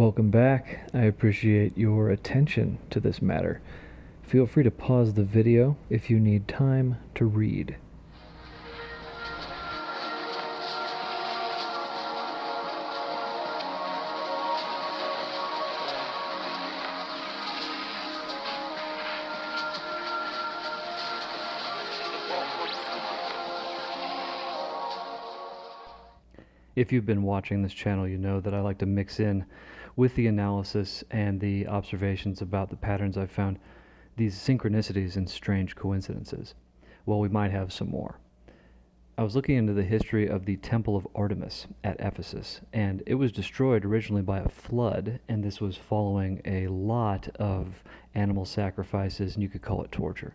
Welcome back. I appreciate your attention to this matter. Feel free to pause the video if you need time to read. If you've been watching this channel, you know that I like to mix in with the analysis and the observations about the patterns I've found, these synchronicities and strange coincidences. Well, we might have some more. I was looking into the history of the Temple of Artemis at Ephesus, and it was destroyed originally by a flood, and this was following a lot of animal sacrifices, and you could call it torture.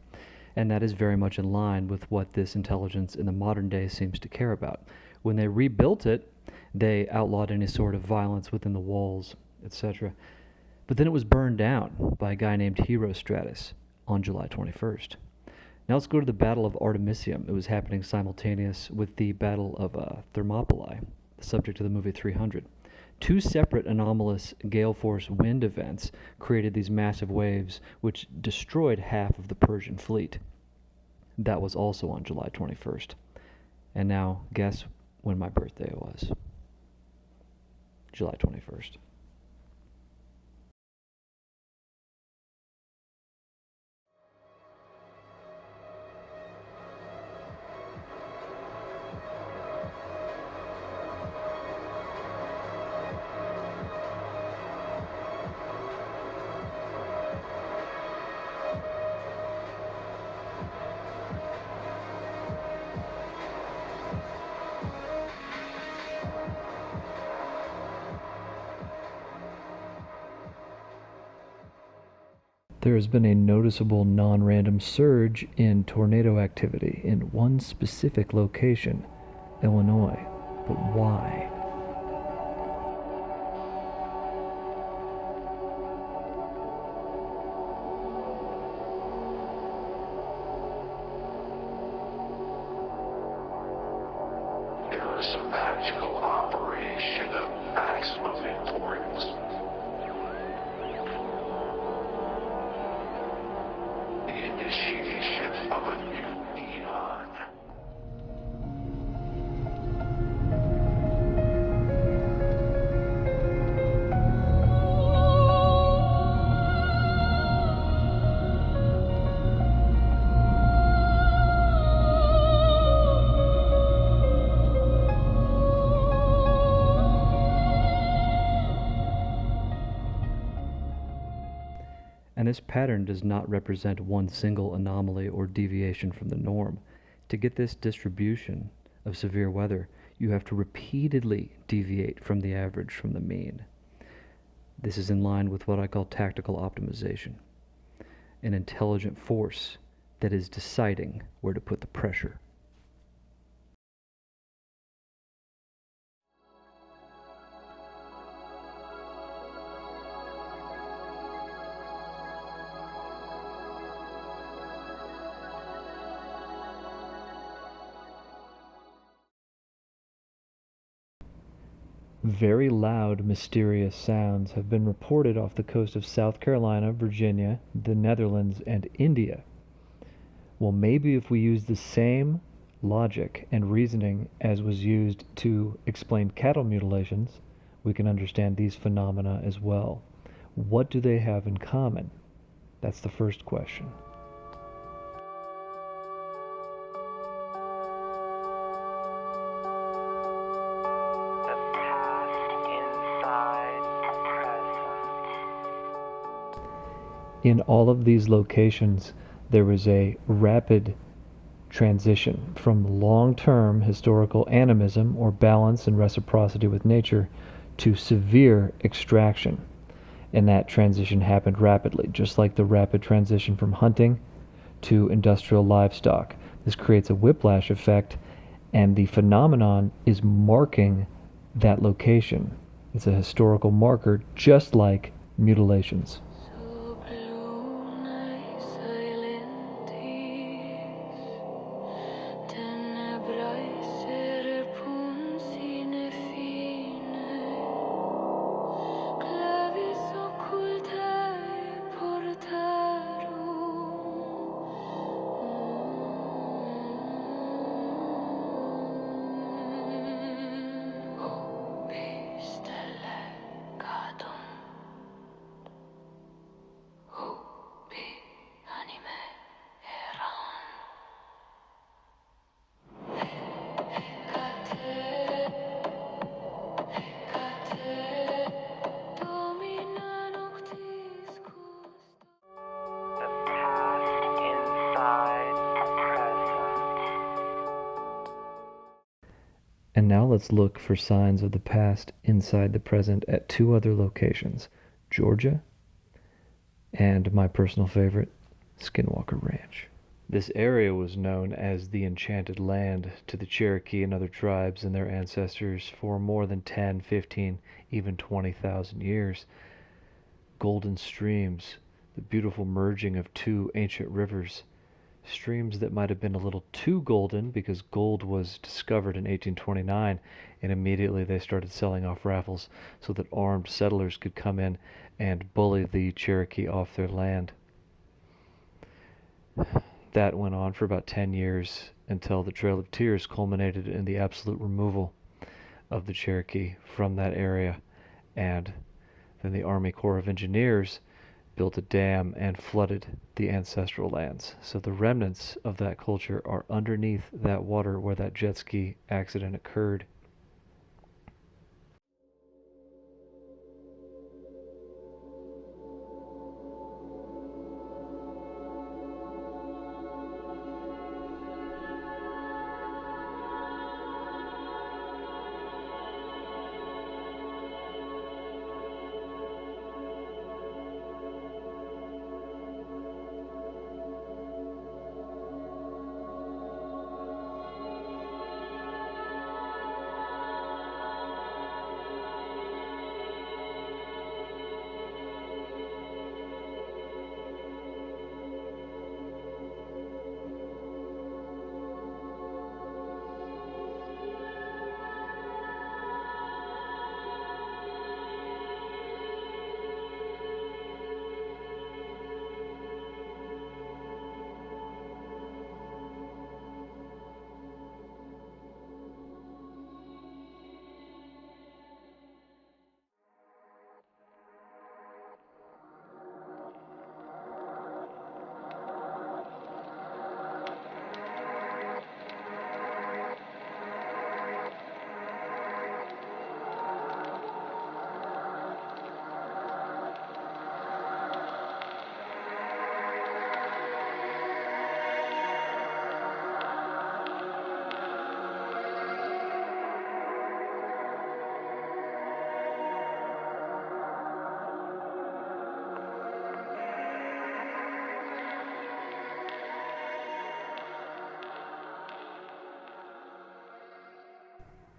And that is very much in line with what this intelligence in the modern day seems to care about. When they rebuilt it, they outlawed any sort of violence within the walls, etc. But then it was burned down by a guy named Herostratus on July 21st. Now let's go to the Battle of Artemisium. It was happening simultaneous with the Battle of Thermopylae, the subject of the movie 300. Two separate anomalous gale force wind events created these massive waves which destroyed half of the Persian fleet. That was also on July 21st. And now guess when my birthday was. July 21st. There has been a noticeable non-random surge in tornado activity in one specific location, Illinois. But why? There is a magical operation of maximum importance. The initiation of a new neon. And this pattern does not represent one single anomaly or deviation from the norm. To get this distribution of severe weather, you have to repeatedly deviate from the average from the mean. This is in line with what I call tactical optimization, an intelligent force that is deciding where to put the pressure. Very loud, mysterious sounds have been reported off the coast of South Carolina, Virginia, the Netherlands, and India. Well, maybe if we use the same logic and reasoning as was used to explain cattle mutilations, we can understand these phenomena as well. What do they have in common? That's the first question. In all of these locations, there was a rapid transition from long-term historical animism or balance and reciprocity with nature to severe extraction. And that transition happened rapidly, just like the rapid transition from hunting to industrial livestock. This creates a whiplash effect, and the phenomenon is marking that location. It's a historical marker, just like mutilations. And now let's look for signs of the past inside the present at two other locations, Georgia and my personal favorite, Skinwalker Ranch. This area was known as the Enchanted Land to the Cherokee and other tribes and their ancestors for more than 10, 15, even 20,000 years. Golden streams, the beautiful merging of two ancient rivers, streams that might have been a little too golden because gold was discovered in 1829, and immediately they started selling off raffles so that armed settlers could come in and bully the Cherokee off their land. That went on for about 10 years until the Trail of Tears culminated in the absolute removal of the Cherokee from that area, and then the Army Corps of Engineers built a dam and flooded the ancestral lands. So the remnants of that culture are underneath that water where that jet ski accident occurred.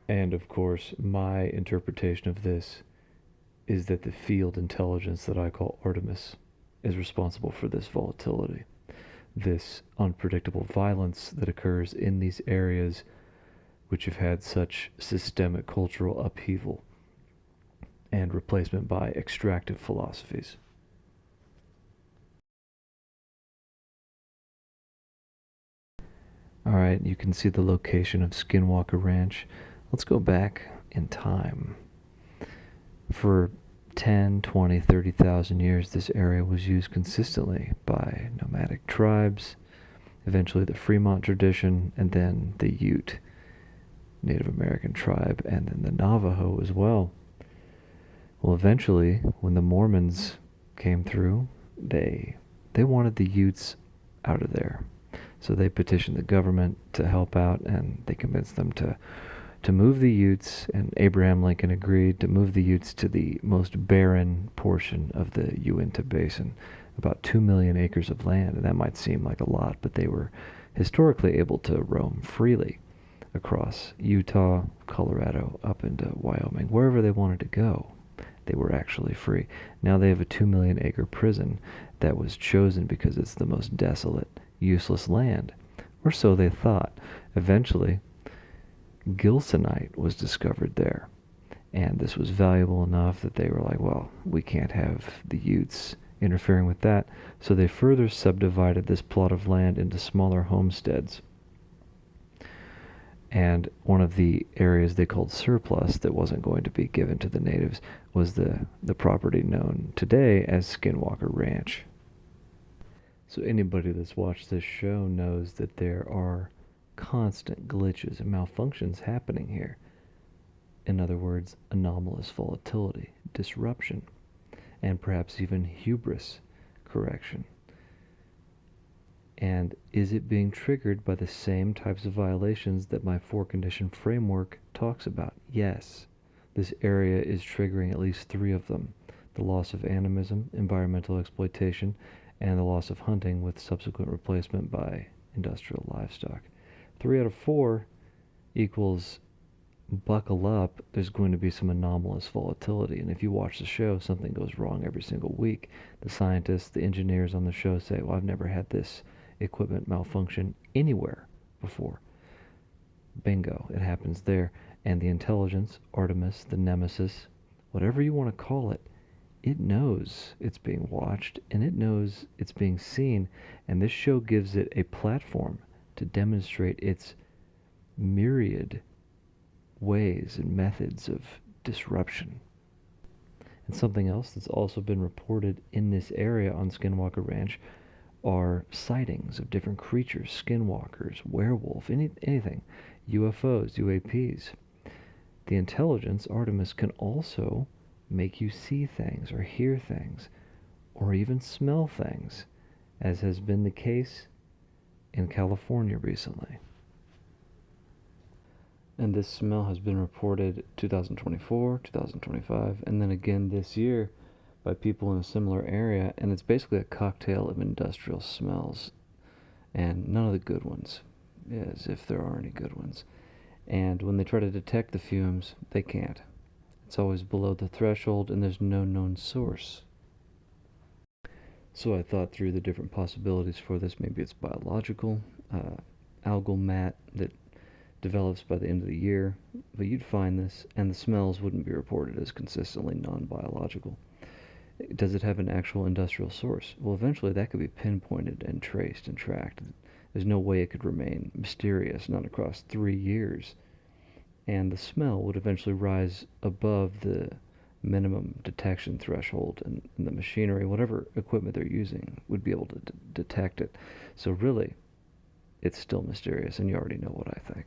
And of course, my interpretation of this is that the field intelligence that I call Artemis is responsible for this volatility, this unpredictable violence that occurs in these areas which have had such systemic cultural upheaval and replacement by extractive philosophies. All right, you can see the location of Skinwalker Ranch. Let's go back in time. For 10, 20, 30,000 years, this area was used consistently by nomadic tribes, eventually the Fremont tradition, and then the Ute Native American tribe, and then the Navajo as well. Well, eventually, when the Mormons came through, they wanted the Utes out of there. So they petitioned the government to help out, and they convinced them to move the Utes, and Abraham Lincoln agreed to move the Utes to the most barren portion of the Uinta Basin, about 2 million acres of land. And that might seem like a lot, but they were historically able to roam freely across Utah, Colorado, up into Wyoming, wherever they wanted to go. They were actually free. Now they have a 2 million acre prison that was chosen because it's the most desolate, useless land. Or so they thought. Eventually, gilsonite was discovered there. And this was valuable enough that they were like, well, we can't have the Utes interfering with that. So they further subdivided this plot of land into smaller homesteads. And one of the areas they called surplus that wasn't going to be given to the natives was the property known today as Skinwalker Ranch. So anybody that's watched this show knows that there are constant glitches and malfunctions happening here. In other words, anomalous volatility, disruption, and perhaps even hubris correction. And is it being triggered by the same types of violations that my four condition framework talks about? Yes. This area is triggering at least three of them: the loss of animism, environmental exploitation, and the loss of hunting with subsequent replacement by industrial livestock. 3 out of 4 equals buckle up, there's going to be some anomalous volatility. And if you watch the show, something goes wrong every single week. The scientists, the engineers on the show say, well, I've never had this equipment malfunction anywhere before. Bingo, it happens there. And the intelligence, Artemis, the nemesis, whatever you want to call it, it knows it's being watched and it knows it's being seen. And this show gives it a platform to demonstrate its myriad ways and methods of disruption. And something else that's also been reported in this area on Skinwalker Ranch are sightings of different creatures: skinwalkers, werewolf, anything, UFOs, UAPs. The intelligence, Artemis, can also make you see things or hear things or even smell things, as has been the case in California recently. And this smell has been reported 2024, 2025, and then again this year by people in a similar area. And it's basically a cocktail of industrial smells, and none of the good ones, as if there are any good ones. And when they try to detect the fumes, they can't. It's always below the threshold, and there's no known source. So I thought through the different possibilities for this. Maybe it's biological, algal mat that develops by the end of the year, but you'd find this, and the smells wouldn't be reported as consistently non-biological. Does it have an actual industrial source? Well, eventually that could be pinpointed and traced and tracked. There's no way it could remain mysterious, not across 3 years. And the smell would eventually rise above the minimum detection threshold, and the machinery, whatever equipment they're using, would be able to detect it. So really, it's still mysterious, and you already know what I think.